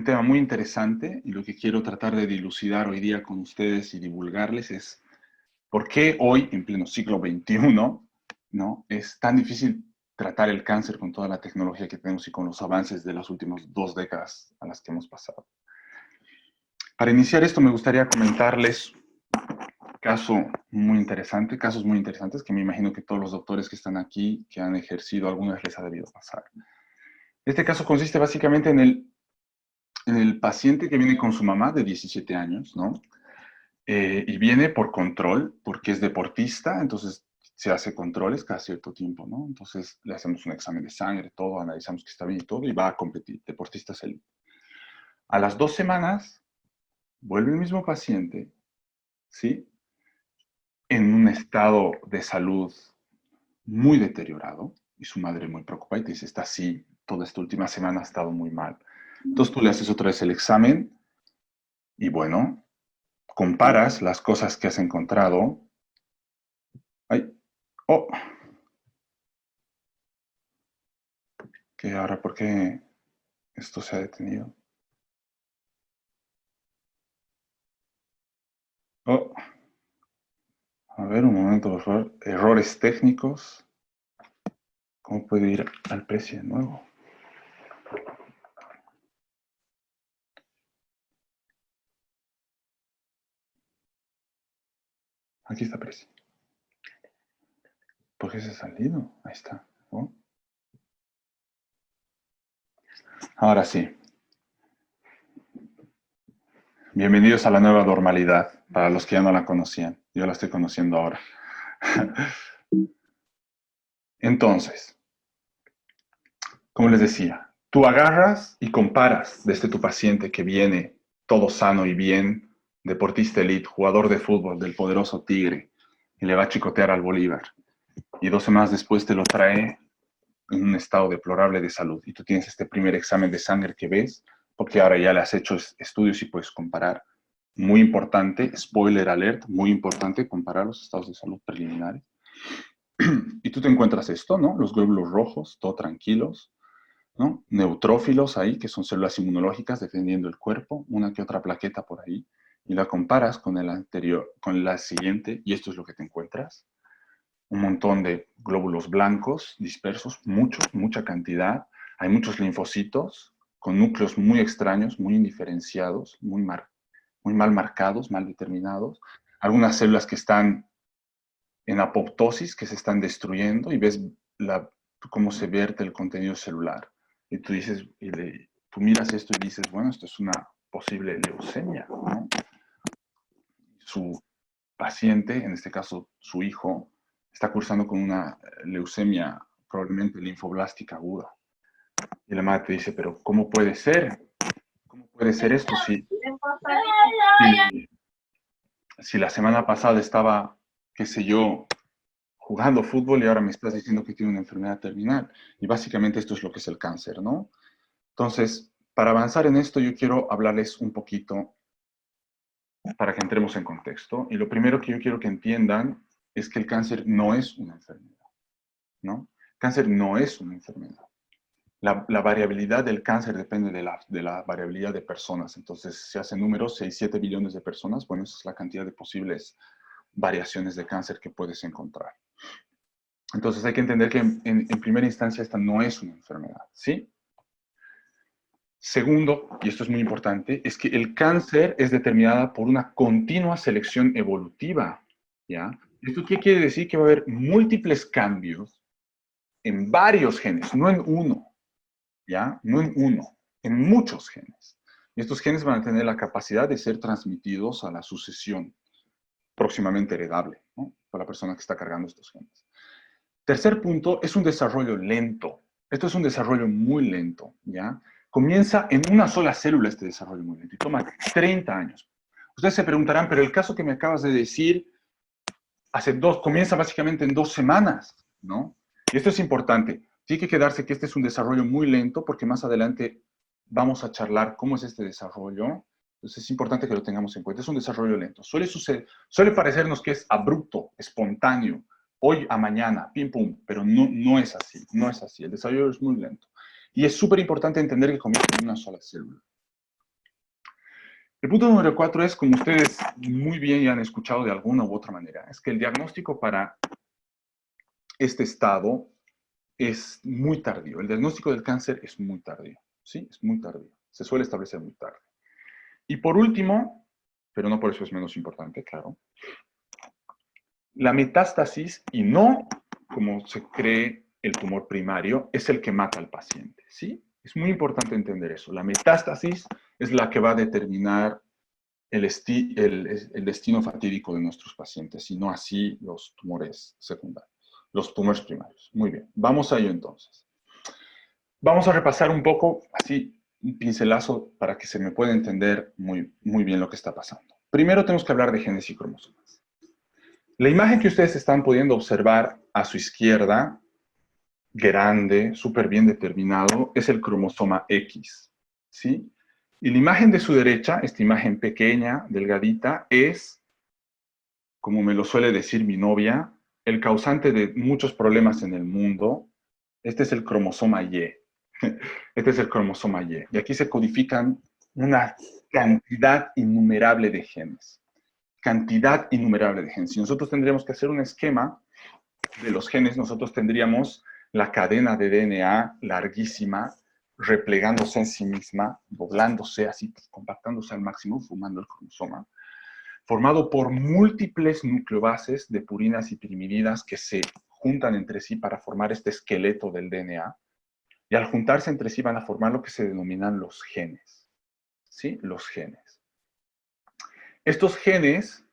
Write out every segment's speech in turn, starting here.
un tema muy interesante y lo que quiero tratar de dilucidar hoy día con ustedes y divulgarles es por qué hoy, en pleno siglo XXI, ¿no? Es tan difícil tratar el cáncer con toda la tecnología que tenemos y con los avances de las últimas 2 décadas a las que hemos pasado. Para iniciar esto me gustaría comentarles casos muy interesantes que me imagino que todos los doctores que están aquí, que han ejercido, alguna vez les ha debido pasar. Este caso consiste básicamente en el paciente que viene con su mamá de 17 años, ¿no? Y viene por control, porque es deportista, entonces se hace controles cada cierto tiempo, ¿no? Entonces le hacemos un examen de sangre, todo, analizamos que está bien y todo, y va a competir, deportista es élite. A las 2 semanas, vuelve el mismo paciente, ¿sí? En un estado de salud muy deteriorado, y su madre muy preocupada y te dice, está así, toda esta última semana ha estado muy mal. Entonces tú le haces otra vez el examen, y bueno, comparas las cosas que has encontrado. Ay, oh, que ahora, ¿por qué esto se ha detenido? Oh, a ver, un momento, por favor. Errores técnicos. ¿Cómo puedo ir al precio de nuevo? Aquí está precio. ¿Por qué se ha salido? Ahí está. Oh. Ahora sí. Bienvenidos a la nueva normalidad, para los que ya no la conocían. Yo la estoy conociendo ahora. Entonces, como les decía, tú agarras y comparas desde tu paciente que viene todo sano y bien, deportista elite, jugador de fútbol del poderoso Tigre, y le va a chicotear al Bolívar. Y 2 semanas después te lo trae en un estado deplorable de salud. Y tú tienes este primer examen de sangre que ves, porque ahora ya le has hecho estudios y puedes comparar. Muy importante, spoiler alert, muy importante comparar los estados de salud preliminares. Y tú te encuentras esto, ¿no? Los glóbulos rojos, todo tranquilos, ¿no? Neutrófilos ahí, que son células inmunológicas defendiendo el cuerpo, una que otra plaqueta por ahí, y la comparas con el anterior, con la siguiente, y esto es lo que te encuentras. Un montón de glóbulos blancos dispersos, mucha cantidad. Hay muchos linfocitos con núcleos muy extraños, muy indiferenciados, muy mal marcados, mal determinados. Algunas células que están en apoptosis, que se están destruyendo y ves cómo se vierte el contenido celular. Y tú dices, tú miras esto y dices, bueno, esto es una posible leucemia, ¿no? Su paciente, en este caso su hijo, está cursando con una leucemia probablemente linfoblástica aguda. Y la madre te dice, pero ¿cómo puede ser? ¿Cómo puede ser esto si la semana pasada estaba, qué sé yo, jugando fútbol y ahora me estás diciendo que tiene una enfermedad terminal? Y básicamente esto es lo que es el cáncer, ¿no? Entonces, para avanzar en esto, yo quiero hablarles un poquito para que entremos en contexto. Y lo primero que yo quiero que entiendan es que el cáncer no es una enfermedad, ¿no? Cáncer no es una enfermedad. La variabilidad del cáncer depende de la variabilidad de personas. Entonces, se hacen números, 6, 7 billones de personas. Bueno, esa es la cantidad de posibles variaciones de cáncer que puedes encontrar. Entonces, hay que entender que en primera instancia esta no es una enfermedad, ¿sí? Segundo, y esto es muy importante, es que el cáncer es determinada por una continua selección evolutiva, ¿ya? ¿Esto qué quiere decir? Que va a haber múltiples cambios en varios genes, no en uno, ¿ya? No en uno, en muchos genes. Y estos genes van a tener la capacidad de ser transmitidos a la sucesión próximamente heredable, ¿no? Por la persona que está cargando estos genes. Tercer punto, es un desarrollo lento. Esto es un desarrollo muy lento, ¿ya? Comienza en una sola célula este desarrollo muy lento y toma 30 años. Ustedes se preguntarán, pero el caso que me acabas de decir comienza básicamente en 2 semanas, ¿no? Y esto es importante. Tiene que quedarse que este es un desarrollo muy lento porque más adelante vamos a charlar cómo es este desarrollo. Entonces es importante que lo tengamos en cuenta. Es un desarrollo lento. Suele parecernos que es abrupto, espontáneo, hoy a mañana, pim pum, pero no es así, no es así. El desarrollo es muy lento. Y es súper importante entender que comienza en una sola célula. El punto número 4 es, como ustedes muy bien ya han escuchado de alguna u otra manera, es que el diagnóstico para este estado es muy tardío. El diagnóstico del cáncer es muy tardío, ¿sí? Es muy tardío. Se suele establecer muy tarde. Y por último, pero no por eso es menos importante, claro, la metástasis, y no como se cree el tumor primario, es el que mata al paciente, ¿sí? Es muy importante entender eso. La metástasis es la que va a determinar el destino fatídico de nuestros pacientes, y no así los tumores secundarios, los tumores primarios. Muy bien, vamos a ello entonces. Vamos a repasar un poco, así, un pincelazo para que se me pueda entender muy bien lo que está pasando. Primero tenemos que hablar de genes y cromosomas. La imagen que ustedes están pudiendo observar a su izquierda, grande, súper bien determinado, es el cromosoma X, ¿sí? Y la imagen de su derecha, esta imagen pequeña, delgadita, es, como me lo suele decir mi novia, el causante de muchos problemas en el mundo. Este es el cromosoma Y. Este es el cromosoma Y. Y aquí se codifican una cantidad innumerable de genes. Cantidad innumerable de genes. Si nosotros tendríamos que hacer un esquema de los genes, nosotros tendríamos la cadena de DNA larguísima, replegándose en sí misma, doblándose así, compactándose al máximo, formando el cromosoma, formado por múltiples nucleobases de purinas y pirimidinas que se juntan entre sí para formar este esqueleto del DNA, y al juntarse entre sí van a formar lo que se denominan los genes. ¿Sí? Los genes. Estos genes,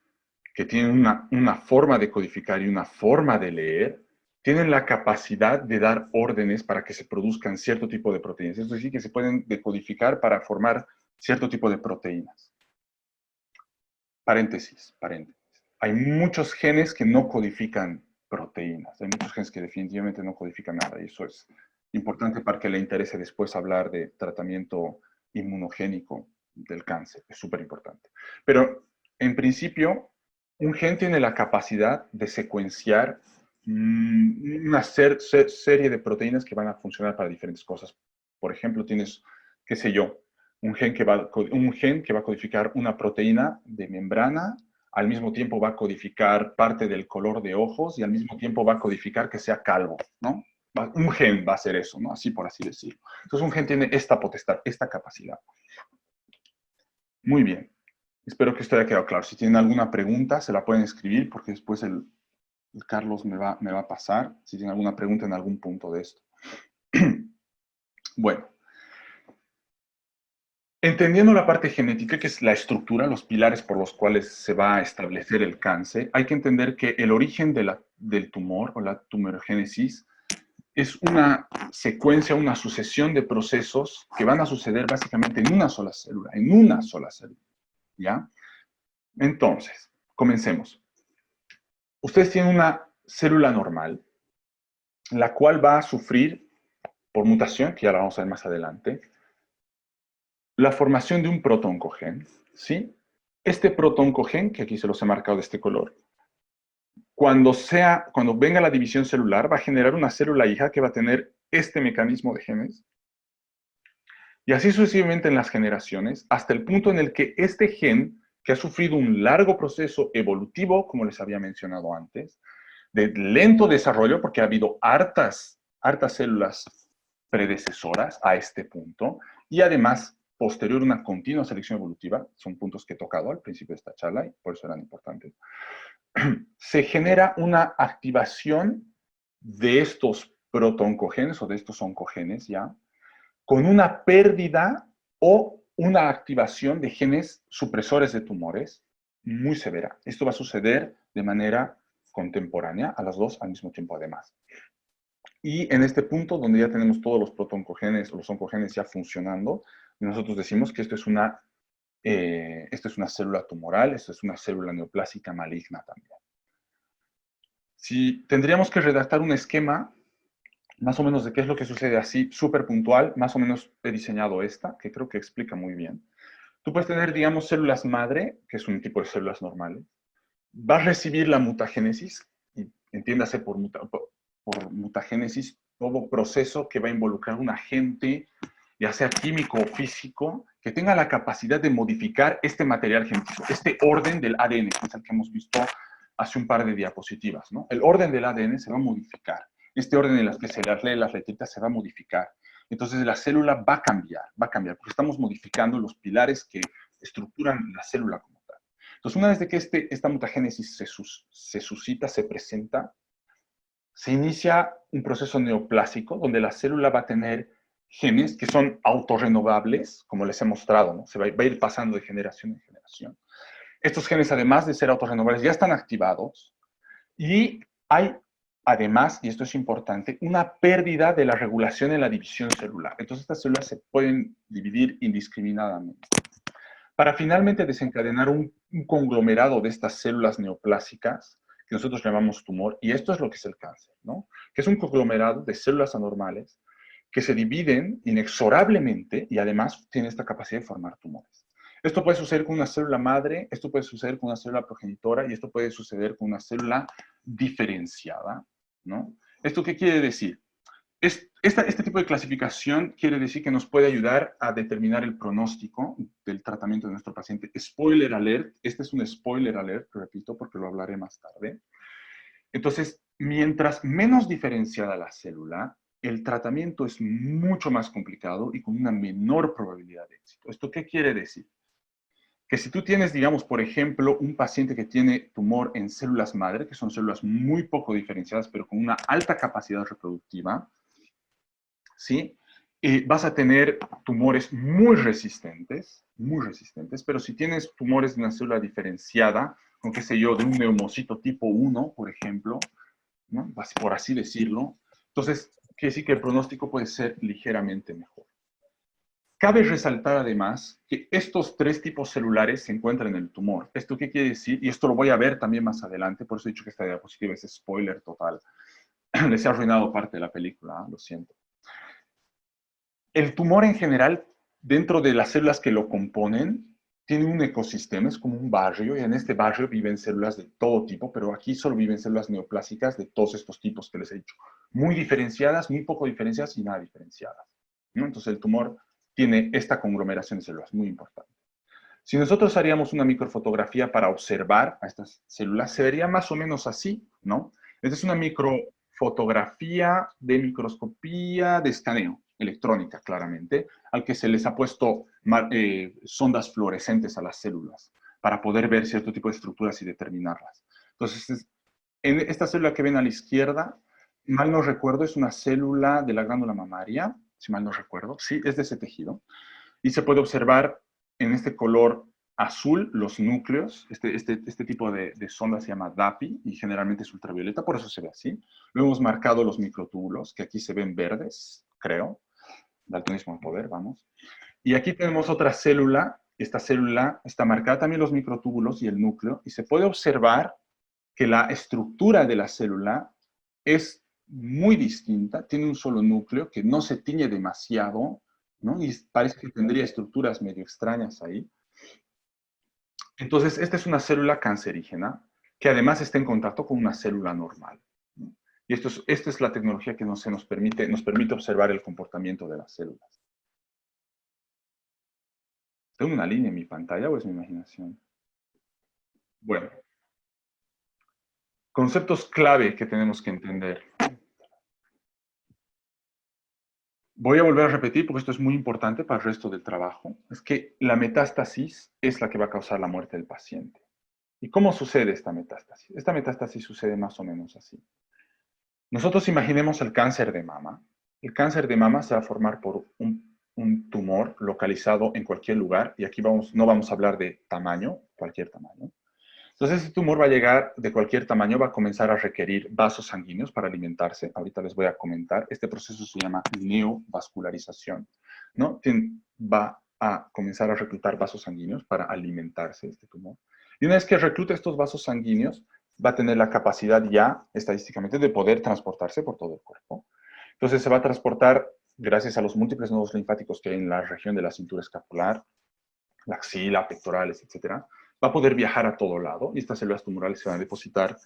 que tienen una forma de codificar y una forma de leer, tienen la capacidad de dar órdenes para que se produzcan cierto tipo de proteínas. Es decir, que se pueden decodificar para formar cierto tipo de proteínas. Paréntesis, paréntesis. Hay muchos genes que no codifican proteínas. Hay muchos genes que definitivamente no codifican nada. Y eso es importante para que le interese después hablar de tratamiento inmunogénico del cáncer. Es súper importante. Pero, en principio, un gen tiene la capacidad de secuenciar una serie de proteínas que van a funcionar para diferentes cosas. Por ejemplo, tienes, qué sé yo, un gen que va a codificar una proteína de membrana, al mismo tiempo va a codificar parte del color de ojos y al mismo tiempo va a codificar que sea calvo, ¿no? Un gen va a hacer eso, ¿no? Así por así decirlo. Entonces un gen tiene esta potestad, esta capacidad. Muy bien. Espero que esto haya quedado claro. Si tienen alguna pregunta, se la pueden escribir porque después el Carlos me va a pasar si tienen alguna pregunta en algún punto de esto. Bueno. Entendiendo la parte genética, que es la estructura, los pilares por los cuales se va a establecer el cáncer, hay que entender que el origen del tumor o la tumorogénesis es una secuencia, una sucesión de procesos que van a suceder básicamente en una sola célula, ¿ya? Entonces, comencemos. Ustedes tienen una célula normal, la cual va a sufrir, por mutación, que ya la vamos a ver más adelante, la formación de un protooncogen, ¿sí? Este protooncogen, que aquí se los he marcado de este color, cuando venga la división celular, va a generar una célula hija que va a tener este mecanismo de genes, y así sucesivamente en las generaciones, hasta el punto en el que este gen, que ha sufrido un largo proceso evolutivo, como les había mencionado antes, de lento desarrollo, porque ha habido hartas células predecesoras a este punto, y además posterior una continua selección evolutiva, son puntos que he tocado al principio de esta charla y por eso eran importantes, se genera una activación de estos protooncogenes o de estos oncogenes ya, con una pérdida o una activación de genes supresores de tumores muy severa. Esto va a suceder de manera contemporánea, a las dos al mismo tiempo además. Y en este punto, donde ya tenemos todos los protooncogenes, los oncogenes ya funcionando, nosotros decimos que esto es una célula tumoral, esto es una célula neoplásica maligna también. Si tendríamos que redactar un esquema, más o menos de qué es lo que sucede así, súper puntual, más o menos he diseñado esta, que creo que explica muy bien. Tú puedes tener, digamos, células madre, que es un tipo de células normales, va a recibir la mutagénesis, y entiéndase por mutagénesis, todo proceso que va a involucrar un agente, ya sea químico o físico, que tenga la capacidad de modificar este material genético, este orden del ADN, que es el que hemos visto hace un par de diapositivas, ¿no? El orden del ADN se va a modificar. Este orden en el que se le lee las letritas se va a modificar. Entonces la célula va a cambiar, porque estamos modificando los pilares que estructuran la célula como tal. Entonces, una vez de que esta mutagénesis se suscita, se presenta, se inicia un proceso neoplásico donde la célula va a tener genes que son autorrenovables, como les he mostrado, ¿no? Se va a ir pasando de generación en generación. Estos genes, además de ser autorrenovables, ya están activados y hay, además, y esto es importante, una pérdida de la regulación en la división celular. Entonces, estas células se pueden dividir indiscriminadamente. Para finalmente desencadenar un conglomerado de estas células neoplásicas, que nosotros llamamos tumor, y esto es lo que es el cáncer, ¿no? Que es un conglomerado de células anormales que se dividen inexorablemente y además tienen esta capacidad de formar tumores. Esto puede suceder con una célula madre, esto puede suceder con una célula progenitora y esto puede suceder con una célula diferenciada, ¿no? ¿Esto qué quiere decir? Este tipo de clasificación quiere decir que nos puede ayudar a determinar el pronóstico del tratamiento de nuestro paciente. Spoiler alert, este es un spoiler alert, repito, porque lo hablaré más tarde. Entonces, mientras menos diferenciada la célula, el tratamiento es mucho más complicado y con una menor probabilidad de éxito. ¿Esto qué quiere decir? Que si tú tienes, digamos, por ejemplo, un paciente que tiene tumor en células madre, que son células muy poco diferenciadas, pero con una alta capacidad reproductiva, ¿sí? Vas a tener tumores muy resistentes, pero si tienes tumores de una célula diferenciada, con qué sé yo, de un neumocito tipo 1, por ejemplo, ¿no? Por así decirlo, entonces quiere decir que el pronóstico puede ser ligeramente mejor. Cabe resaltar además que estos tres tipos celulares se encuentran en el tumor. ¿Esto qué quiere decir? Y esto lo voy a ver también más adelante, por eso he dicho que esta diapositiva es spoiler total. Les he arruinado parte de la película, lo siento. El tumor en general, dentro de las células que lo componen, tiene un ecosistema, es como un barrio, y en este barrio viven células de todo tipo, pero aquí solo viven células neoplásicas de todos estos tipos que les he dicho. Muy diferenciadas, muy poco diferenciadas y nada diferenciadas, ¿no? Entonces el tumor tiene esta conglomeración de células, muy importante. Si nosotros haríamos una microfotografía para observar a estas células, se vería más o menos así, ¿no? Esta es una microfotografía de microscopía de escaneo electrónica, claramente, al que se les ha puesto sondas fluorescentes a las células para poder ver cierto tipo de estructuras y determinarlas. Entonces, en esta célula que ven a la izquierda, mal no recuerdo, es una célula de la glándula mamaria, si mal no recuerdo, sí, es de ese tejido, y se puede observar en este color azul los núcleos. Este tipo de sonda se llama DAPI y generalmente es ultravioleta, por eso se ve así. Luego hemos marcado los microtúbulos, que aquí se ven verdes, creo. Daltonismo de poder, vamos. Y aquí tenemos otra célula. Esta célula está marcada también los microtúbulos y el núcleo, y se puede observar que la estructura de la célula es muy distinta, tiene un solo núcleo que no se tiñe demasiado, ¿no? Y parece que tendría estructuras medio extrañas ahí. Entonces, esta es una célula cancerígena que además está en contacto con una célula normal, ¿no? Y esta es la tecnología que nos permite observar el comportamiento de las células. ¿Tengo una línea en mi pantalla o es mi imaginación? Bueno, conceptos clave que tenemos que entender. Voy a volver a repetir porque esto es muy importante para el resto del trabajo. Es que la metástasis es la que va a causar la muerte del paciente. ¿Y cómo sucede esta metástasis? Esta metástasis sucede más o menos así. Nosotros imaginemos el cáncer de mama. El cáncer de mama se va a formar por un tumor localizado en cualquier lugar, y aquí no vamos a hablar de tamaño, cualquier tamaño. Entonces, ese tumor va a llegar de cualquier tamaño, va a comenzar a requerir vasos sanguíneos para alimentarse. Ahorita les voy a comentar. Este proceso se llama neovascularización, ¿no? Va a comenzar a reclutar vasos sanguíneos para alimentarse este tumor. Y una vez que reclute estos vasos sanguíneos, va a tener la capacidad ya, estadísticamente, de poder transportarse por todo el cuerpo. Entonces, se va a transportar gracias a los múltiples nodos linfáticos que hay en la región de la cintura escapular, la axila, pectorales, etcétera. Va a poder viajar a todo lado y estas células tumorales se van a depositar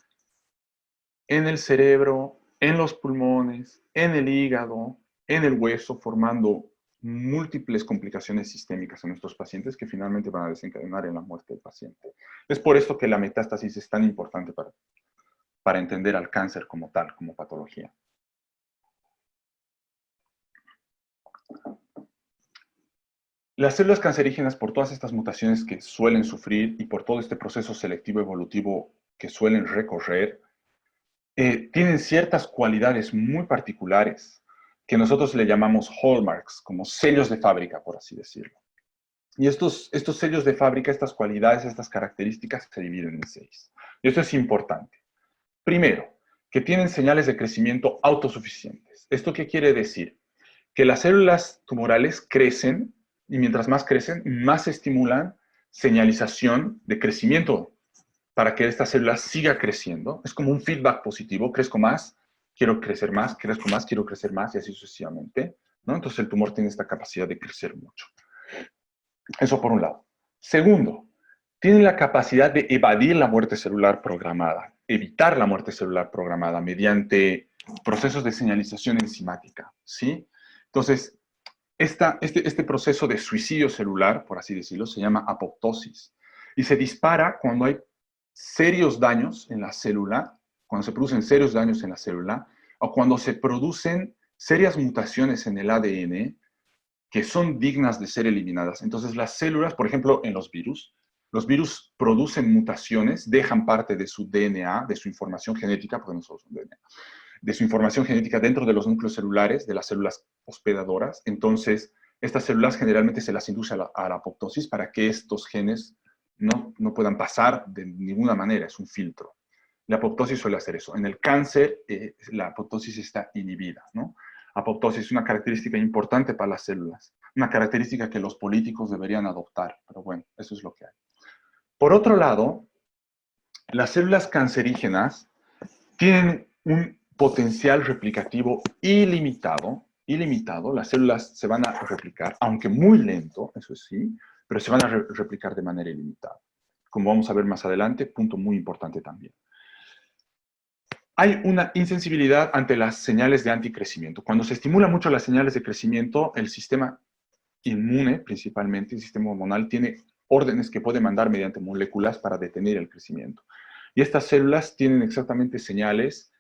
en el cerebro, en los pulmones, en el hígado, en el hueso, formando múltiples complicaciones sistémicas en nuestros pacientes que finalmente van a desencadenar en la muerte del paciente. Es por esto que la metástasis es tan importante para entender al cáncer como tal, como patología. Las células cancerígenas, por todas estas mutaciones que suelen sufrir y por todo este proceso selectivo evolutivo que suelen recorrer, tienen ciertas cualidades muy particulares que nosotros le llamamos hallmarks, como sellos de fábrica, por así decirlo. Y estos sellos de fábrica, estas cualidades, estas características se dividen en 6. Y esto es importante. Primero, que tienen señales de crecimiento autosuficientes. ¿Esto qué quiere decir? Que las células tumorales crecen y mientras más crecen, más estimulan señalización de crecimiento para que esta célula siga creciendo. Es como un feedback positivo. Crezco más, quiero crecer más, crezco más, quiero crecer más y así sucesivamente, ¿no? Entonces el tumor tiene esta capacidad de crecer mucho. Eso por un lado. Segundo, tienen la capacidad de evadir la muerte celular programada, evitar la muerte celular programada mediante procesos de señalización enzimática, ¿sí? Entonces, este proceso de suicidio celular, por así decirlo, se llama apoptosis y se dispara cuando hay serios daños en la célula, cuando se producen serios daños en la célula o cuando se producen serias mutaciones en el ADN que son dignas de ser eliminadas. Entonces, las células, por ejemplo, en los virus producen mutaciones, dejan parte de su DNA, de su información genética, porque no solo son DNA, de su información genética dentro de los núcleos celulares, de las células hospedadoras. Entonces, estas células generalmente se las induce a la apoptosis para que estos genes no puedan pasar de ninguna manera, es un filtro. La apoptosis suele hacer eso. En el cáncer, la apoptosis está inhibida, ¿no? Apoptosis es una característica importante para las células, una característica que los políticos deberían adoptar, pero bueno, eso es lo que hay. Por otro lado, las células cancerígenas tienen un potencial replicativo ilimitado, las células se van a replicar, aunque muy lento, eso sí, pero se van a replicar de manera ilimitada. Como vamos a ver más adelante, punto muy importante también. Hay una insensibilidad ante las señales de anticrecimiento. Cuando se estimula mucho las señales de crecimiento, el sistema inmune, principalmente, el sistema hormonal, tiene órdenes que puede mandar mediante moléculas para detener el crecimiento. Y estas células tienen exactamente señales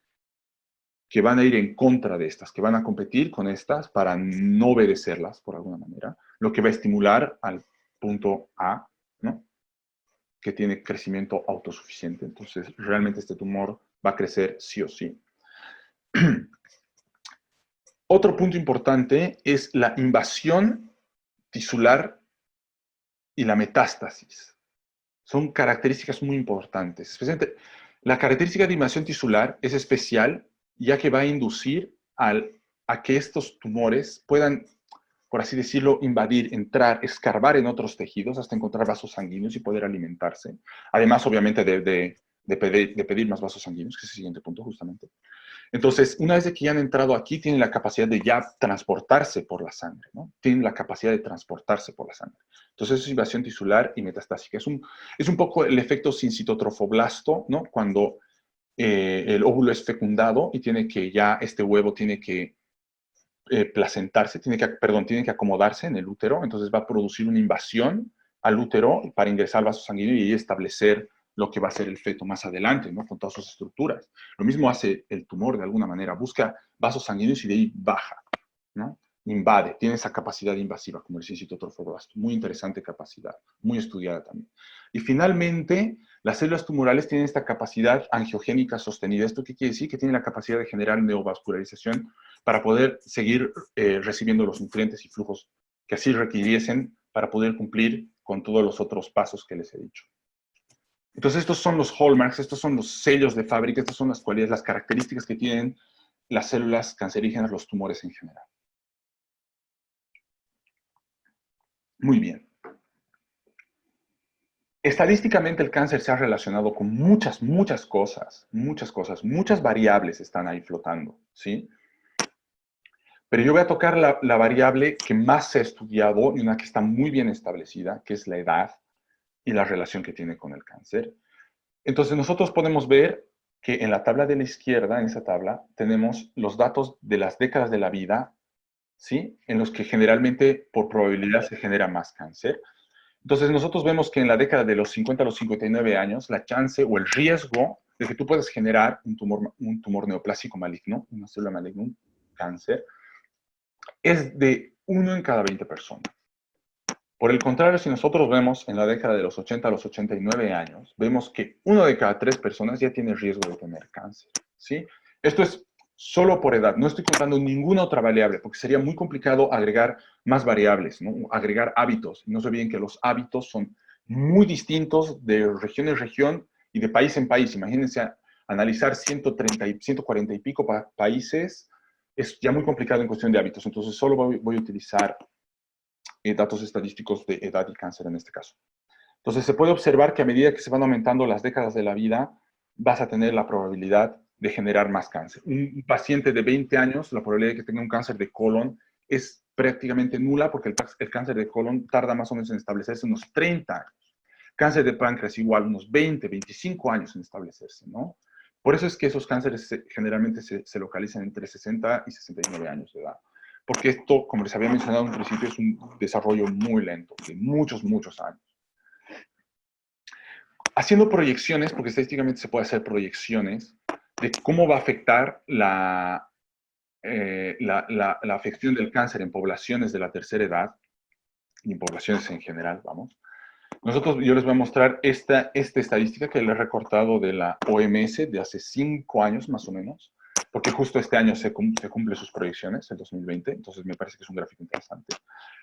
que van a ir en contra de estas, que van a competir con estas para no obedecerlas, por alguna manera, lo que va a estimular al punto A, ¿no? Que tiene crecimiento autosuficiente. Entonces, realmente este tumor va a crecer sí o sí. Otro punto importante es la invasión tisular y la metástasis. Son características muy importantes. Especialmente, la característica de invasión tisular es especial ya que va a inducir a que estos tumores puedan, por así decirlo, invadir, entrar, escarbar en otros tejidos hasta encontrar vasos sanguíneos y poder alimentarse. Además, obviamente, de pedir más vasos sanguíneos, que es el siguiente punto justamente. Entonces, una vez que ya han entrado aquí, tienen la capacidad de ya transportarse por la sangre, ¿no? Tienen la capacidad de transportarse por la sangre. Entonces, eso es invasión tisular y metastásica. Es un poco el efecto sincitotrofoblasto, ¿no? Cuando el óvulo es fecundado y tiene que ya, este huevo tiene que placentarse, tiene que acomodarse en el útero, entonces va a producir una invasión al útero para ingresar vasos sanguíneos y establecer lo que va a ser el feto más adelante, ¿no? Con todas sus estructuras. Lo mismo hace el tumor de alguna manera, busca vasos sanguíneos y de ahí baja, ¿no? Invade, tiene esa capacidad invasiva, como el sincitotrofoblasto. Muy interesante capacidad, muy estudiada también. Y finalmente, las células tumorales tienen esta capacidad angiogénica sostenida. ¿Esto qué quiere decir? Que tienen la capacidad de generar neovascularización para poder seguir recibiendo los nutrientes y flujos que así requiriesen para poder cumplir con todos los otros pasos que les he dicho. Entonces, estos son los hallmarks, estos son los sellos de fábrica, estas son las cualidades, las características que tienen las células cancerígenas, los tumores en general. Muy bien. Estadísticamente el cáncer se ha relacionado con muchas cosas, muchas variables están ahí flotando, ¿sí? Pero yo voy a tocar la variable que más se ha estudiado y una que está muy bien establecida, que es la edad y la relación que tiene con el cáncer. Entonces nosotros podemos ver que en la tabla de la izquierda, en esa tabla, tenemos los datos de las décadas de la vida ¿sí? En los que generalmente por probabilidad se genera más cáncer. Entonces nosotros vemos que en la década de los 50 a los 59 años, la chance o el riesgo de que tú puedas generar un tumor neoplásico maligno, una célula maligna, un cáncer, es de 1 en cada 20 personas. Por el contrario, si nosotros vemos en la década de los 80 a los 89 años, vemos que 1 de cada 3 personas ya tiene riesgo de tener cáncer, ¿sí? Esto es solo por edad, no estoy contando ninguna otra variable, porque sería muy complicado agregar más variables, ¿no? Agregar hábitos. No se olviden que los hábitos son muy distintos de región en región y de país en país. Imagínense analizar 130 y 140 y pico países, es ya muy complicado en cuestión de hábitos, entonces solo voy a utilizar datos estadísticos de edad y cáncer en este caso. Entonces se puede observar que a medida que se van aumentando las décadas de la vida, vas a tener la probabilidad de generar más cáncer. Un paciente de 20 años, la probabilidad de que tenga un cáncer de colon es prácticamente nula porque el cáncer de colon tarda más o menos en establecerse unos 30 años. Cáncer de páncreas igual, unos 20, 25 años en establecerse, ¿no? Por eso es que esos cánceres generalmente se localizan entre 60 y 69 años de edad. Porque esto, como les había mencionado en un principio, es un desarrollo muy lento, de muchos, muchos años. Haciendo proyecciones, porque estadísticamente se puede hacer proyecciones, de cómo va a afectar la afección del cáncer en poblaciones de la tercera edad, y en poblaciones en general, vamos. Yo les voy a mostrar esta estadística que le he recortado de la OMS de hace 5 años más o menos, porque justo este año se cumple sus proyecciones, el 2020, entonces me parece que es un gráfico interesante.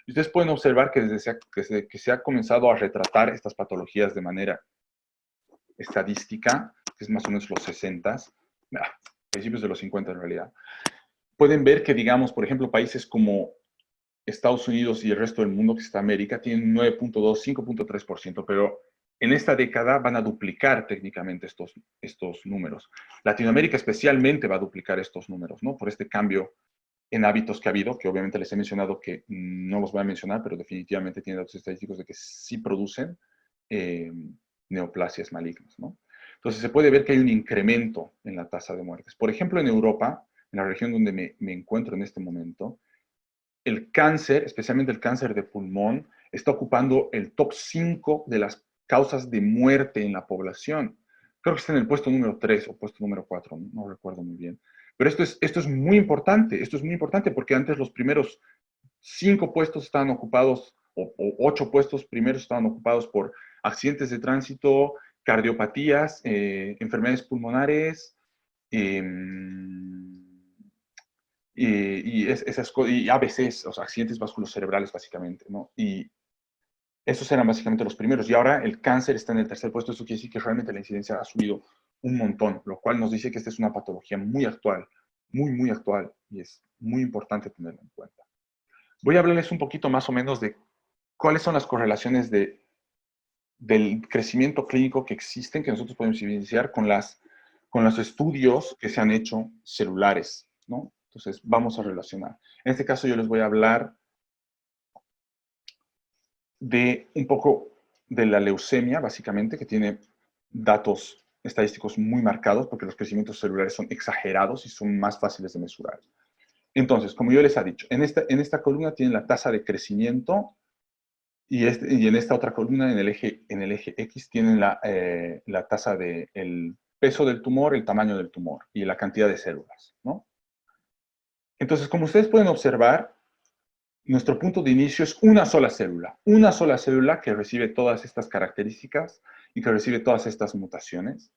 Y ustedes pueden observar que desde que se ha comenzado a retratar estas patologías de manera estadística, que es más o menos los 60, principios de los 50 en realidad, pueden ver que, digamos, por ejemplo, países como Estados Unidos y el resto del mundo, que está América, tienen 9.2, 5.3%, pero en esta década van a duplicar técnicamente estos números. Latinoamérica especialmente va a duplicar estos números, ¿no? Por este cambio en hábitos que ha habido, que obviamente les he mencionado que no los voy a mencionar, pero definitivamente tienen datos estadísticos de que sí producen neoplasias malignas, ¿no? Entonces se puede ver que hay un incremento en la tasa de muertes. Por ejemplo, en Europa, en la región donde me encuentro en este momento, el cáncer, especialmente el cáncer de pulmón, está ocupando el top 5 de las causas de muerte en la población. Creo que está en el puesto número 3 o puesto número 4, no recuerdo muy bien. Pero esto es muy importante porque antes los primeros 5 puestos estaban ocupados, o 8 puestos primeros estaban ocupados por accidentes de tránsito, cardiopatías, enfermedades pulmonares, eh, y ABCs, o sea, accidentes vasculocerebrales básicamente, ¿no? Y esos eran básicamente los primeros. Y ahora el cáncer está en el tercer puesto. Eso quiere decir que realmente la incidencia ha subido un montón, lo cual nos dice que esta es una patología muy actual, muy, muy actual, y es muy importante tenerlo en cuenta. Voy a hablarles un poquito más o menos de cuáles son las correlaciones del crecimiento clínico que existen, que nosotros podemos evidenciar con los estudios que se han hecho celulares, ¿no? Entonces, vamos a relacionar. En este caso, yo les voy a hablar de un poco de la leucemia, básicamente, que tiene datos estadísticos muy marcados, porque los crecimientos celulares son exagerados y son más fáciles de mesurar. Entonces, como yo les he dicho, en esta columna tienen la tasa de crecimiento y en esta otra columna, en el eje X, tienen la tasa del peso del tumor, el tamaño del tumor y la cantidad de células, ¿no? Entonces, como ustedes pueden observar, nuestro punto de inicio es una sola célula que recibe todas estas características y que recibe todas estas mutaciones.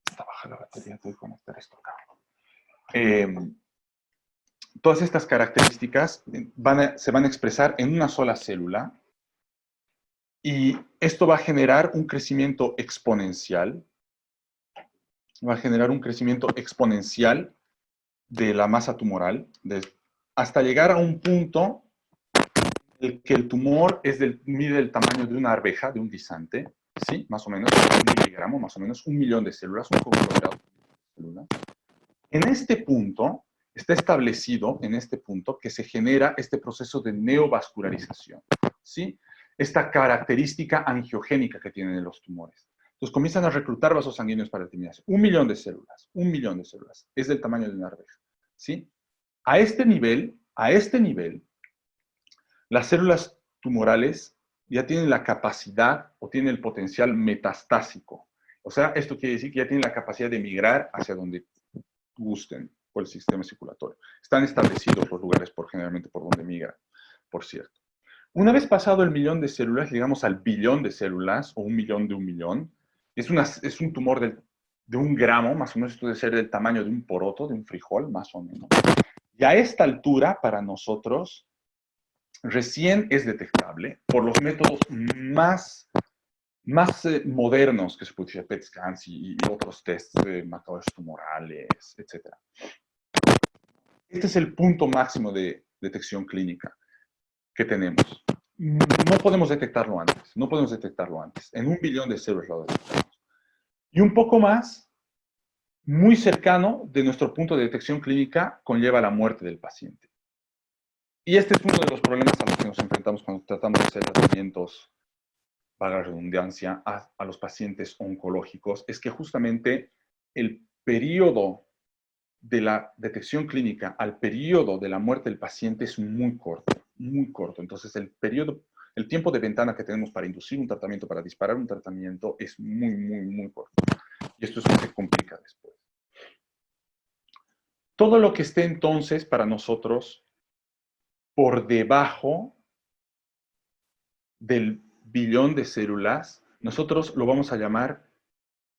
Está baja la batería, tengo que conectar esto acá. Todas estas características se van a expresar en una sola célula y esto va a generar un crecimiento exponencial. Va a generar un crecimiento exponencial de la masa tumoral hasta llegar a un punto en que el tumor mide el tamaño de una arveja, de un guisante, ¿sí? Más o menos, un miligramo, más o menos, 1.000.000 de células, un conglomerado de células. En este punto, está establecido en este punto que se genera este proceso de neovascularización, ¿sí? Esta característica angiogénica que tienen los tumores. Entonces comienzan a reclutar vasos sanguíneos para terminarse. 1.000.000 de células, 1.000.000 de células. Es del tamaño de una arveja, ¿sí? A este nivel A este nivel, las células tumorales ya tienen la capacidad o tienen el potencial metastásico. O sea, esto quiere decir que ya tienen la capacidad de migrar hacia donde gusten por el sistema circulatorio. Están establecidos los lugares generalmente por donde migran, por cierto. Una vez pasado el millón de células, llegamos al billón de células o un millón de un millón. Es un tumor de 1 gramo, más o menos esto debe ser del tamaño de un poroto, de un frijol, más o menos. Y a esta altura, para nosotros, recién es detectable por los métodos más modernos que se puede decir, PET scans y otros tests de marcadores tumorales, etc. Este es el punto máximo de detección clínica que tenemos. No podemos detectarlo antes, no podemos detectarlo antes. En 1 billón de células lo detectamos. Y un poco más, muy cercano de nuestro punto de detección clínica, conlleva la muerte del paciente. Y este es uno de los problemas a los que nos enfrentamos cuando tratamos de hacer tratamientos, para la redundancia, a los pacientes oncológicos, es que justamente el periodo de la detección clínica al periodo de la muerte del paciente es muy corto, muy corto. Entonces, el tiempo de ventana que tenemos para inducir un tratamiento, para disparar un tratamiento, es muy, muy, muy corto. Y esto es lo que se complica después. Todo lo que esté entonces para nosotros por debajo del billón de células, nosotros lo vamos a llamar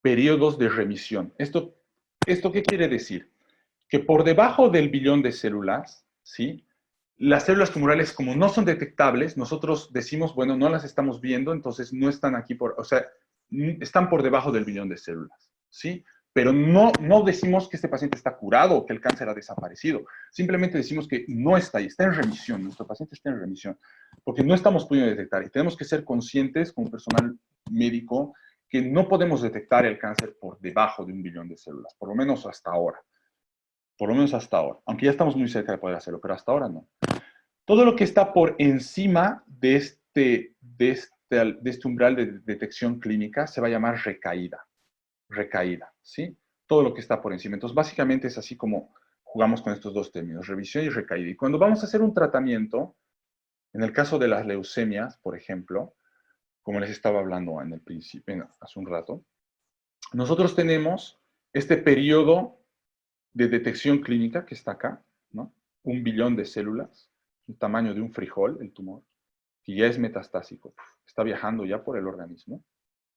periodos de remisión. ¿Esto qué quiere decir? Que por debajo del billón de células, ¿sí? Las células tumorales, como no son detectables, nosotros decimos, bueno, no las estamos viendo, entonces no están aquí, o sea, están por debajo del billón de células, ¿sí? Pero no decimos que este paciente está curado o que el cáncer ha desaparecido. Simplemente decimos que no está ahí, está en remisión, nuestro paciente está en remisión, porque no estamos pudiendo detectar. Y tenemos que ser conscientes como personal médico que no podemos detectar el cáncer por debajo de 1 billón de células, por lo menos hasta ahora. Por lo menos hasta ahora. Aunque ya estamos muy cerca de poder hacerlo, pero hasta ahora no. Todo lo que está por encima de este umbral de detección clínica se va a llamar recaída. Recaída, ¿sí? Todo lo que está por encima. Entonces, básicamente es así como jugamos con estos dos términos, revisión y recaída. Y cuando vamos a hacer un tratamiento, en el caso de las leucemias, por ejemplo, como les estaba hablando en el principio, hace un rato, nosotros tenemos este periodo de detección clínica que está acá, ¿no? 1 billón de células, el tamaño de un frijol, el tumor, que ya es metastásico, está viajando ya por el organismo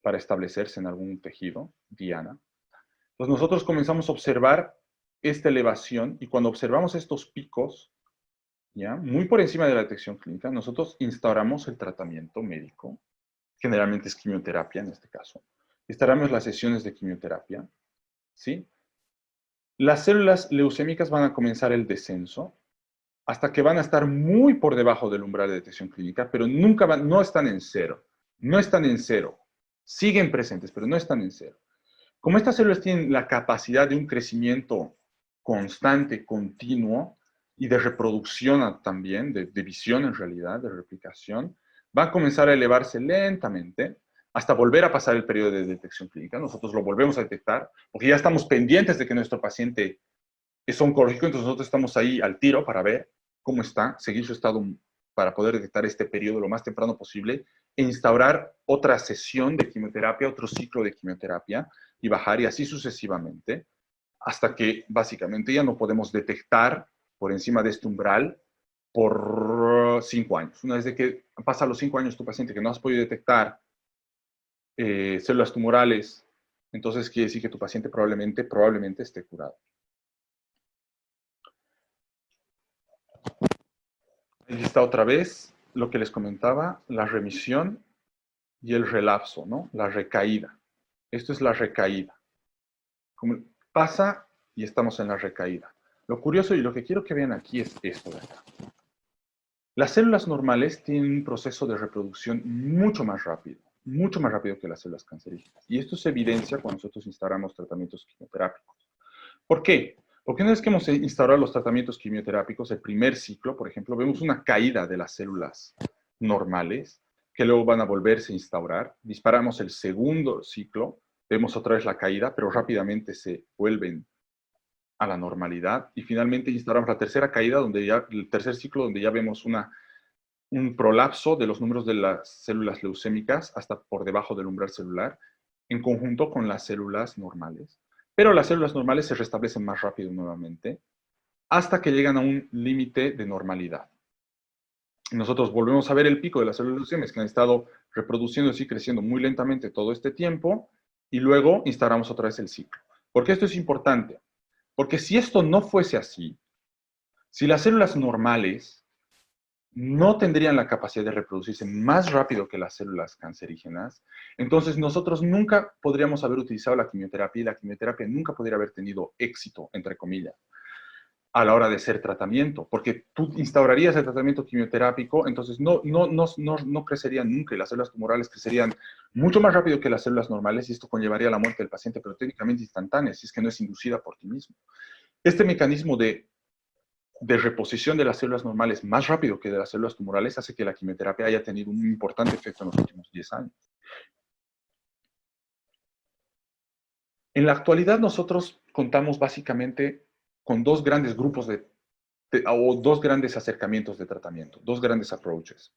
para establecerse en algún tejido, diana. Entonces nosotros comenzamos a observar esta elevación y cuando observamos estos picos, ya, muy por encima de la detección clínica, nosotros instauramos el tratamiento médico, generalmente es quimioterapia en este caso. Instalamos las sesiones de quimioterapia, ¿sí? Las células leucémicas van a comenzar el descenso hasta que van a estar muy por debajo del umbral de detección clínica, pero no están en cero. No están en cero. Siguen presentes, pero no están en cero. Como estas células tienen la capacidad de un crecimiento constante, continuo, y de reproducción también, de división en realidad, de replicación, va a comenzar a elevarse lentamente hasta volver a pasar el periodo de detección clínica. Nosotros lo volvemos a detectar, porque ya estamos pendientes de que nuestro paciente es oncológico, entonces nosotros estamos ahí al tiro para ver cómo está, seguir su estado para poder detectar este periodo lo más temprano posible e instaurar otra sesión de quimioterapia, otro ciclo de quimioterapia y bajar y así sucesivamente hasta que básicamente ya no podemos detectar por encima de este umbral por 5 años. Una vez de que pasa los 5 años tu paciente que no has podido detectar células tumorales, entonces quiere decir que tu paciente probablemente esté curado. Ahí está otra vez lo que les comentaba, la remisión y el relapso, ¿no? La recaída. Esto es la recaída. Como pasa y estamos en la recaída. Lo curioso y lo que quiero que vean aquí es esto de acá. Las células normales tienen un proceso de reproducción mucho más rápido que las células cancerígenas. Y esto se evidencia cuando nosotros instauramos tratamientos quimioterápicos. ¿Por qué? Porque una vez que hemos instaurado los tratamientos quimioterápicos, el primer ciclo, por ejemplo, vemos una caída de las células normales, que luego van a volverse a instaurar. Disparamos el segundo ciclo, vemos otra vez la caída, pero rápidamente se vuelven a la normalidad y finalmente instauramos la tercera caída, el tercer ciclo, donde ya vemos un prolapso de los números de las células leucémicas hasta por debajo del umbral celular, en conjunto con las células normales. Pero las células normales se restablecen más rápido nuevamente, hasta que llegan a un límite de normalidad. Nosotros volvemos a ver el pico de las células leucémicas que han estado reproduciéndose y creciendo muy lentamente todo este tiempo, y luego instauramos otra vez el ciclo. ¿Por qué esto es importante? Porque si esto no fuese así, si las células normales no tendrían la capacidad de reproducirse más rápido que las células cancerígenas, entonces nosotros nunca podríamos haber utilizado la quimioterapia y la quimioterapia nunca podría haber tenido éxito, entre comillas, a la hora de hacer tratamiento, porque tú instaurarías el tratamiento quimioterápico, entonces no crecerían nunca y las células tumorales crecerían mucho más rápido que las células normales y esto conllevaría a la muerte del paciente, pero técnicamente instantánea, si es que no es inducida por ti mismo. Este mecanismo de reposición de las células normales más rápido que de las células tumorales hace que la quimioterapia haya tenido un importante efecto en los últimos 10 años. En la actualidad nosotros contamos básicamente con dos grandes grupos o dos grandes acercamientos de tratamiento, dos grandes approaches.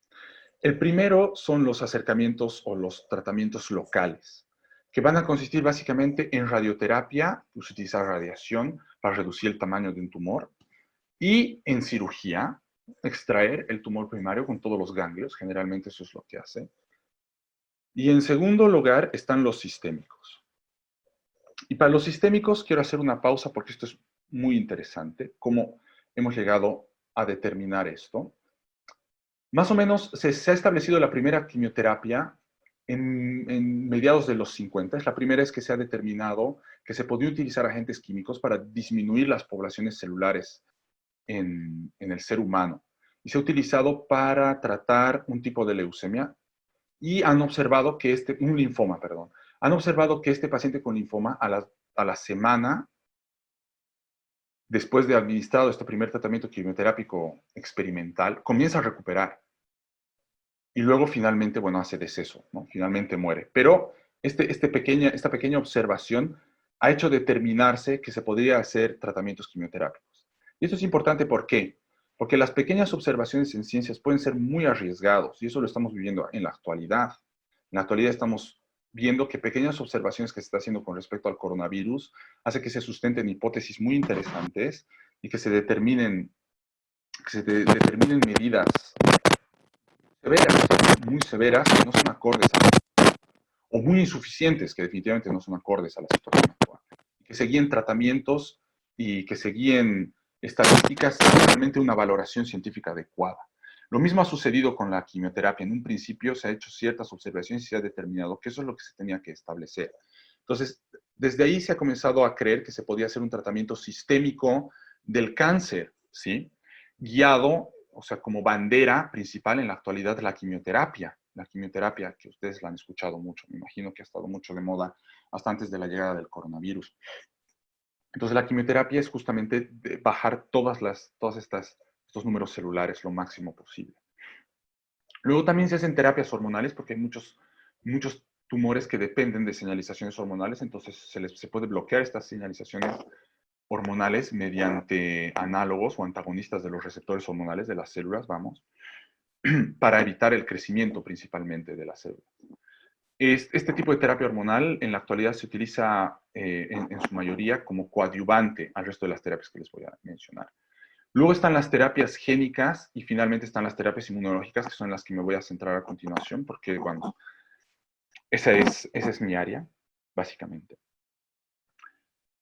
El primero son los acercamientos o los tratamientos locales, que van a consistir básicamente en radioterapia, pues utilizar radiación para reducir el tamaño de un tumor, y en cirugía, extraer el tumor primario con todos los ganglios, generalmente eso es lo que hace. Y en segundo lugar están los sistémicos. Y para los sistémicos quiero hacer una pausa porque esto es muy interesante, cómo hemos llegado a determinar esto. Más o menos se ha establecido la primera quimioterapia en mediados de los 50. La primera es que se ha determinado que se podía utilizar agentes químicos para disminuir las poblaciones celulares en el ser humano. Y se ha utilizado para tratar un tipo de leucemia y han observado que un linfoma, perdón. Han observado que este paciente con linfoma a la semana, después de administrado este primer tratamiento quimioterápico experimental, comienza a recuperar. Y luego finalmente, bueno, hace deceso, ¿no? Finalmente muere. Pero esta pequeña observación ha hecho determinarse que se podría hacer tratamientos quimioterápicos. Y esto es importante, ¿por qué? Porque las pequeñas observaciones en ciencias pueden ser muy arriesgados, y eso lo estamos viviendo en la actualidad. En la actualidad estamos viendo que pequeñas observaciones que se está haciendo con respecto al coronavirus hace que se sustenten hipótesis muy interesantes y que se determinen medidas severas, muy severas, que no son acordes o muy insuficientes, que definitivamente no son acordes a la situación actual. Que se guíen tratamientos y que se guíen estadísticas y realmente una valoración científica adecuada. Lo mismo ha sucedido con la quimioterapia. En un principio se ha hecho ciertas observaciones y se ha determinado que eso es lo que se tenía que establecer. Entonces, desde ahí se ha comenzado a creer que se podía hacer un tratamiento sistémico del cáncer, ¿sí? Guiado, o sea, como bandera principal en la actualidad, la quimioterapia. La quimioterapia, que ustedes la han escuchado mucho, me imagino que ha estado mucho de moda hasta antes de la llegada del coronavirus. Entonces, la quimioterapia es justamente bajar estos números celulares lo máximo posible. Luego también se hacen terapias hormonales porque hay muchos tumores que dependen de señalizaciones hormonales, entonces se puede bloquear estas señalizaciones hormonales mediante análogos o antagonistas de los receptores hormonales de las células, vamos, para evitar el crecimiento principalmente de las células. Este tipo de terapia hormonal en la actualidad se utiliza en su mayoría como coadyuvante al resto de las terapias que les voy a mencionar. Luego están las terapias génicas y finalmente están las terapias inmunológicas, que son las que me voy a centrar a continuación, porque, bueno, esa es mi área, básicamente.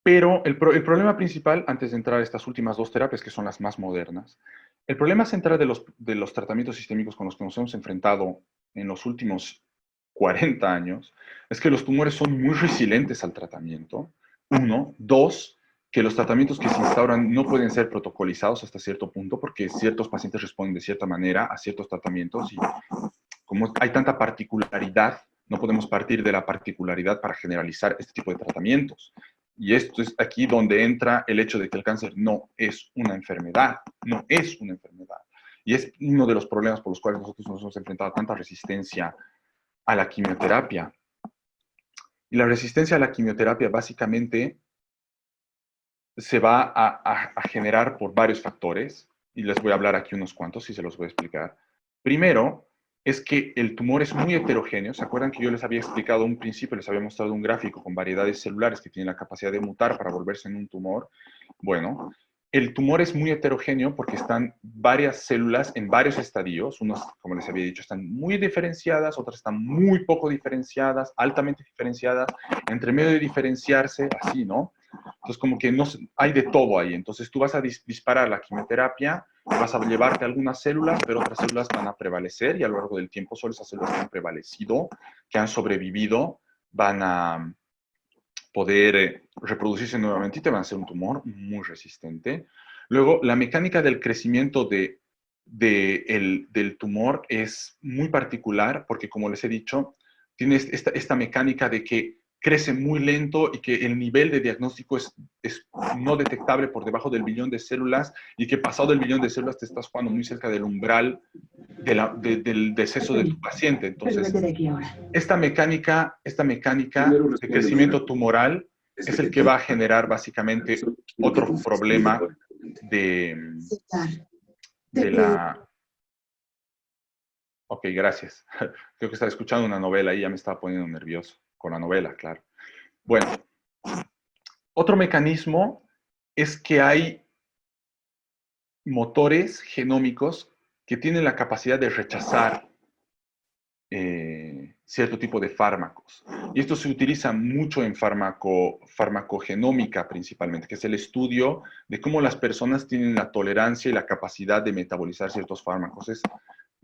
Pero el problema principal, antes de entrar a estas últimas dos terapias, que son las más modernas, el problema central de los tratamientos sistémicos con los que nos hemos enfrentado en los últimos 40 años es que los tumores son muy resilientes al tratamiento. Uno. Dos, que los tratamientos que se instauran no pueden ser protocolizados hasta cierto punto porque ciertos pacientes responden de cierta manera a ciertos tratamientos y como hay tanta particularidad, no podemos partir de la particularidad para generalizar este tipo de tratamientos. Y esto es aquí donde entra el hecho de que el cáncer no es una enfermedad, no es una enfermedad. Y es uno de los problemas por los cuales nosotros nos hemos enfrentado a tanta resistencia a la quimioterapia. Y la resistencia a la quimioterapia básicamente se va a generar por varios factores, y les voy a hablar aquí unos cuantos y se los voy a explicar. Primero, es que el tumor es muy heterogéneo. ¿Se acuerdan que yo les había explicado un principio, les había mostrado un gráfico con variedades celulares que tienen la capacidad de mutar para volverse en un tumor? Bueno, el tumor es muy heterogéneo porque están varias células en varios estadios. Unas, como les había dicho, están muy diferenciadas, otras están muy poco diferenciadas, altamente diferenciadas, entre medio de diferenciarse, así, ¿no? Entonces, como que no, hay de todo ahí. Entonces, tú vas a disparar la quimioterapia, vas a llevarte algunas células, pero otras células van a prevalecer y a lo largo del tiempo solo esas células que han prevalecido, que han sobrevivido, van a poder reproducirse nuevamente y te van a hacer un tumor muy resistente. Luego, la mecánica del crecimiento del tumor es muy particular porque, como les he dicho, tiene esta mecánica de que crece muy lento y que el nivel de diagnóstico es no detectable por debajo del billón de células y que pasado el billón de células te estás jugando muy cerca del umbral del deceso de tu paciente. Entonces, esta mecánica de crecimiento tumoral es el que va a generar básicamente otro problema de la... Ok, gracias. Creo que estaba escuchando una novela y ya me estaba poniendo nervioso con la novela, claro. Bueno, otro mecanismo es que hay motores genómicos que tienen la capacidad de rechazar cierto tipo de fármacos. Y esto se utiliza mucho en farmacogenómica principalmente, que es el estudio de cómo las personas tienen la tolerancia y la capacidad de metabolizar ciertos fármacos.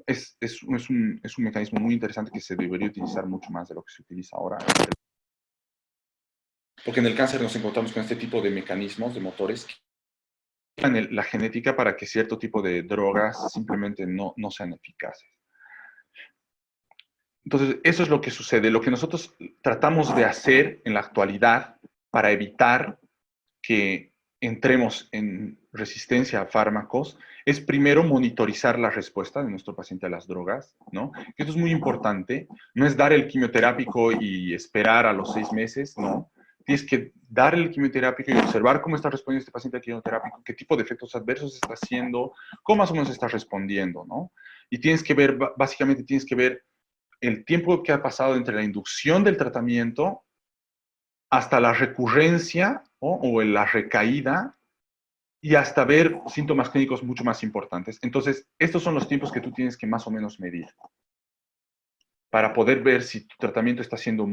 Es un mecanismo muy interesante que se debería utilizar mucho más de lo que se utiliza ahora. Porque en el cáncer nos encontramos con este tipo de mecanismos, de motores, que utilizan la genética para que cierto tipo de drogas simplemente no sean eficaces. Entonces, eso es lo que sucede. Lo que nosotros tratamos de hacer en la actualidad para evitar que entremos en resistencia a fármacos es primero monitorizar la respuesta de nuestro paciente a las drogas, ¿no? Esto es muy importante. No es dar el quimioterápico y esperar a los 6 meses, ¿no? Tienes que dar el quimioterápico y observar cómo está respondiendo este paciente al quimioterápico, qué tipo de efectos adversos está haciendo, cómo más o menos está respondiendo, ¿no? Y tienes que ver, básicamente tienes que ver el tiempo que ha pasado entre la inducción del tratamiento hasta la recurrencia, ¿no? O la recaída y hasta ver síntomas clínicos mucho más importantes. Entonces, estos son los tiempos que tú tienes que más o menos medir para poder ver si tu tratamiento está siendo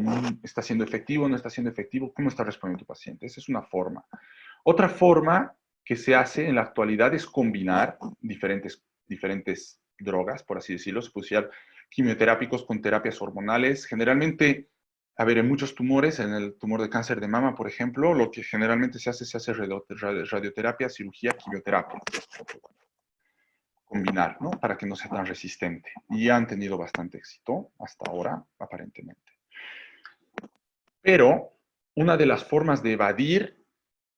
efectivo o no está siendo efectivo, cómo está respondiendo tu paciente. Esa es una forma. Otra forma que se hace en la actualidad es combinar diferentes drogas, por así decirlo. Se puede usar quimioterápicos con terapias hormonales. Generalmente, a ver, en muchos tumores, en el tumor de cáncer de mama, por ejemplo, lo que generalmente se hace radioterapia, cirugía, quimioterapia. Combinar, ¿no? Para que no sea tan resistente. Y han tenido bastante éxito hasta ahora, aparentemente. Pero una de las formas de evadir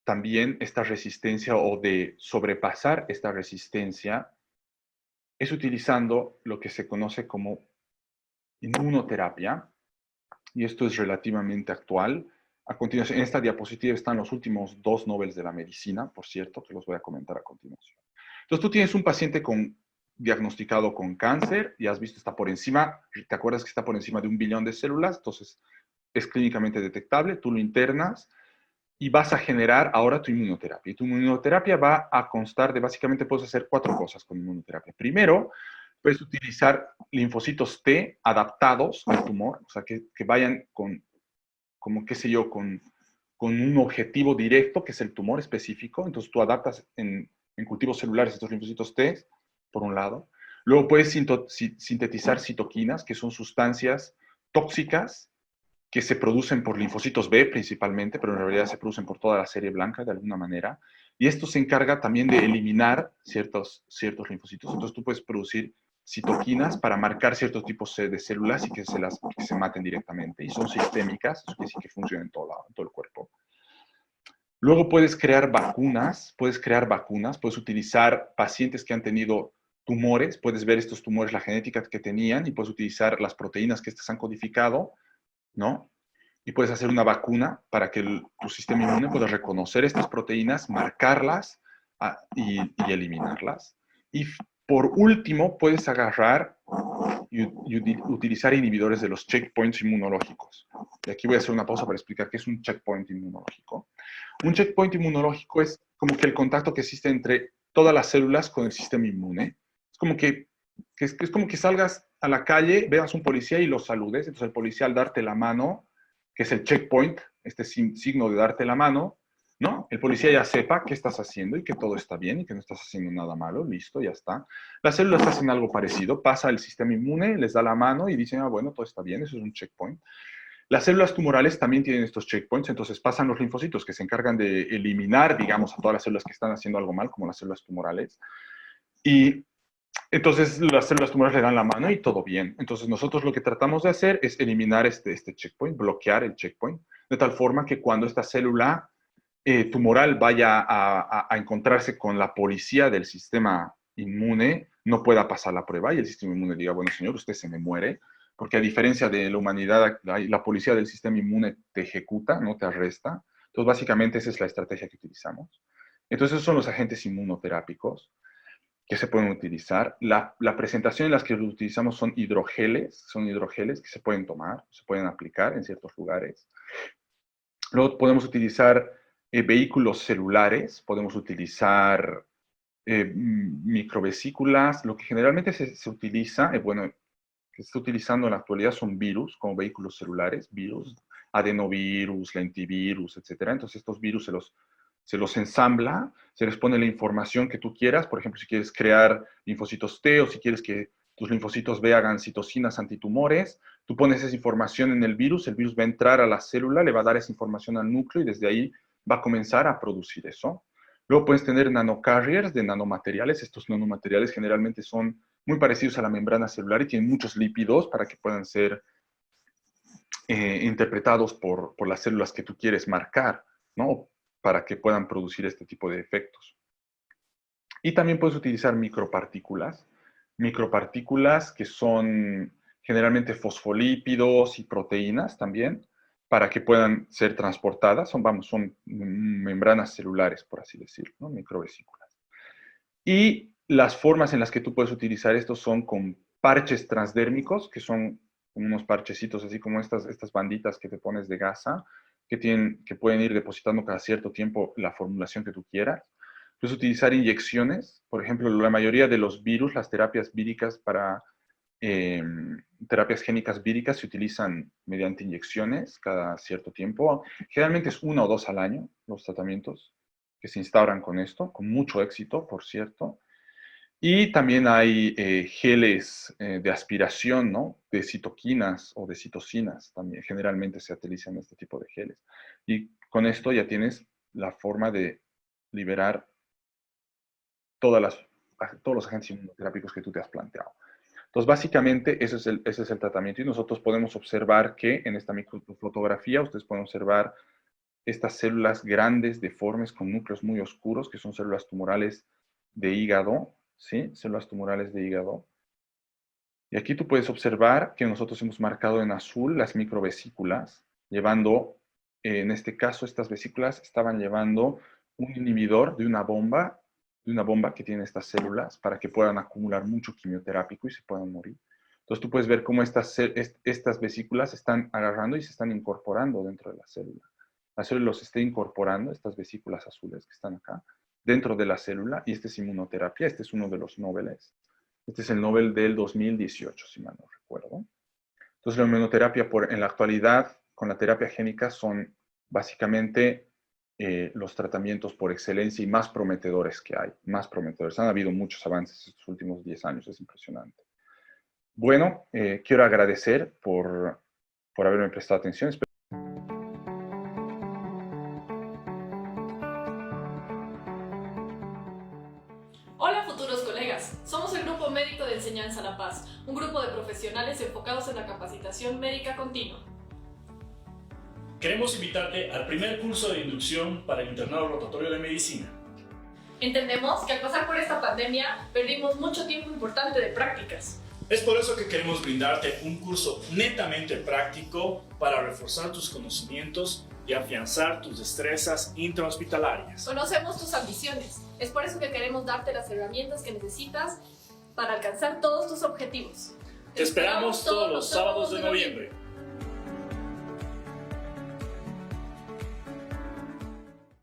también esta resistencia o de sobrepasar esta resistencia es utilizando lo que se conoce como inmunoterapia, y esto es relativamente actual. A continuación, en esta diapositiva están los últimos 2 Nobel de la medicina, por cierto, que los voy a comentar a continuación. Entonces, tú tienes un paciente diagnosticado con cáncer y has visto está por encima, ¿te acuerdas que está por encima de 1 billón de células? Entonces, es clínicamente detectable, tú lo internas y vas a generar ahora tu inmunoterapia. Y tu inmunoterapia va a constar de, básicamente, puedes hacer 4 cosas con inmunoterapia. Primero, puedes utilizar linfocitos T adaptados al tumor, o sea, que vayan como qué sé yo, con un objetivo directo, que es el tumor específico. Entonces tú adaptas en cultivos celulares estos linfocitos T, por un lado. Luego puedes sintetizar citoquinas, que son sustancias tóxicas que se producen por linfocitos B principalmente, pero en realidad se producen por toda la serie blanca de alguna manera. Y esto se encarga también de eliminar ciertos linfocitos. Entonces tú puedes producir citoquinas para marcar ciertos tipos de células y que se maten directamente. Y son sistémicas, eso quiere decir que funcionan en todo el cuerpo. Luego puedes crear vacunas, puedes utilizar pacientes que han tenido tumores, puedes ver estos tumores, la genética que tenían, y puedes utilizar las proteínas que estas han codificado, ¿no? y puedes hacer una vacuna para que tu sistema inmune pueda reconocer estas proteínas, marcarlas y eliminarlas. Y por último, puedes agarrar y utilizar inhibidores de los checkpoints inmunológicos. Y aquí voy a hacer una pausa para explicar qué es un checkpoint inmunológico. Un checkpoint inmunológico es como que el contacto que existe entre todas las células con el sistema inmune. Es como que salgas a la calle, veas un policía y lo saludes. Entonces el policía al darte la mano, que es el checkpoint, este signo de darte la mano, ¿no? El policía ya sepa qué estás haciendo y que todo está bien y que no estás haciendo nada malo, listo, ya está. Las células hacen algo parecido, pasa el sistema inmune, les da la mano y dicen, bueno, todo está bien, eso es un checkpoint. Las células tumorales también tienen estos checkpoints, entonces pasan los linfocitos que se encargan de eliminar, digamos, a todas las células que están haciendo algo mal, como las células tumorales. Y entonces las células tumorales le dan la mano y todo bien. Entonces nosotros lo que tratamos de hacer es eliminar este checkpoint, bloquear el checkpoint, de tal forma que cuando esta célula tumoral vaya a encontrarse con la policía del sistema inmune, no pueda pasar la prueba y el sistema inmune diga, bueno, señor, usted se me muere, porque a diferencia de la humanidad, la policía del sistema inmune te ejecuta, no te arresta. Entonces, básicamente esa es la estrategia que utilizamos. Entonces, esos son los agentes inmunoterápicos que se pueden utilizar. La presentación en las que los utilizamos son hidrogeles que se pueden tomar, se pueden aplicar en ciertos lugares. Luego podemos utilizar vehículos celulares, podemos utilizar microvesículas. Lo que generalmente se utiliza, bueno, que se está utilizando en la actualidad son virus como vehículos celulares, virus, adenovirus, lentivirus, etc. Entonces estos virus se los ensambla, se les pone la información que tú quieras. Por ejemplo, si quieres crear linfocitos T o si quieres que tus linfocitos B hagan citocinas antitumores, tú pones esa información en el virus va a entrar a la célula, le va a dar esa información al núcleo y desde ahí va a comenzar a producir eso. Luego puedes tener nanocarriers de nanomateriales. Estos nanomateriales generalmente son muy parecidos a la membrana celular y tienen muchos lípidos para que puedan ser interpretados por las células que tú quieres marcar, ¿no? Para que puedan producir este tipo de efectos. Y también puedes utilizar micropartículas que son generalmente fosfolípidos y proteínas también, para que puedan ser transportadas. Son membranas celulares, por así decirlo, ¿no? Microvesículas. Y las formas en las que tú puedes utilizar esto son con parches transdérmicos, que son unos parchecitos así como estas banditas que te pones de gasa, que pueden ir depositando cada cierto tiempo la formulación que tú quieras. Puedes utilizar inyecciones, por ejemplo, la mayoría de los virus, las terapias víricas terapias génicas víricas se utilizan mediante inyecciones cada cierto tiempo. Generalmente es 1 o 2 al año los tratamientos que se instauran con esto, con mucho éxito, por cierto. Y también hay geles de aspiración, ¿no? De citoquinas o de citocinas. También generalmente se utilizan este tipo de geles. Y con esto ya tienes la forma de liberar todos los agentes inmunoterápicos que tú te has planteado. Entonces, básicamente, ese es el tratamiento. Y nosotros podemos observar que en esta microfotografía ustedes pueden observar estas células grandes, deformes, con núcleos muy oscuros, que son células tumorales de hígado, ¿sí? Células tumorales de hígado. Y aquí tú puedes observar que nosotros hemos marcado en azul las microvesículas, llevando, en este caso, estas vesículas estaban llevando un inhibidor de una bomba que tiene estas células para que puedan acumular mucho quimioterápico y se puedan morir. Entonces tú puedes ver cómo estas vesículas están agarrando y se están incorporando dentro de la célula. La célula los está incorporando, estas vesículas azules que están acá, dentro de la célula, y esta es inmunoterapia. Este es uno de los Nobeles. Este es el Nobel del 2018, si mal no recuerdo. Entonces, la inmunoterapia en la actualidad, con la terapia génica, son básicamente los tratamientos por excelencia y más prometedores que hay. Más prometedores. Han habido muchos avances estos últimos 10 años, es impresionante. Bueno, quiero agradecer por haberme prestado atención. Hola futuros colegas, somos el Grupo Médico de Enseñanza La Paz, un grupo de profesionales enfocados en la capacitación médica continua. Queremos invitarte al primer curso de inducción para el internado rotatorio de medicina. Entendemos que al pasar por esta pandemia perdimos mucho tiempo importante de prácticas. Es por eso que queremos brindarte un curso netamente práctico para reforzar tus conocimientos y afianzar tus destrezas intrahospitalarias. Conocemos tus ambiciones. Es por eso que queremos darte las herramientas que necesitas para alcanzar todos tus objetivos. Te esperamos todos los sábados de noviembre.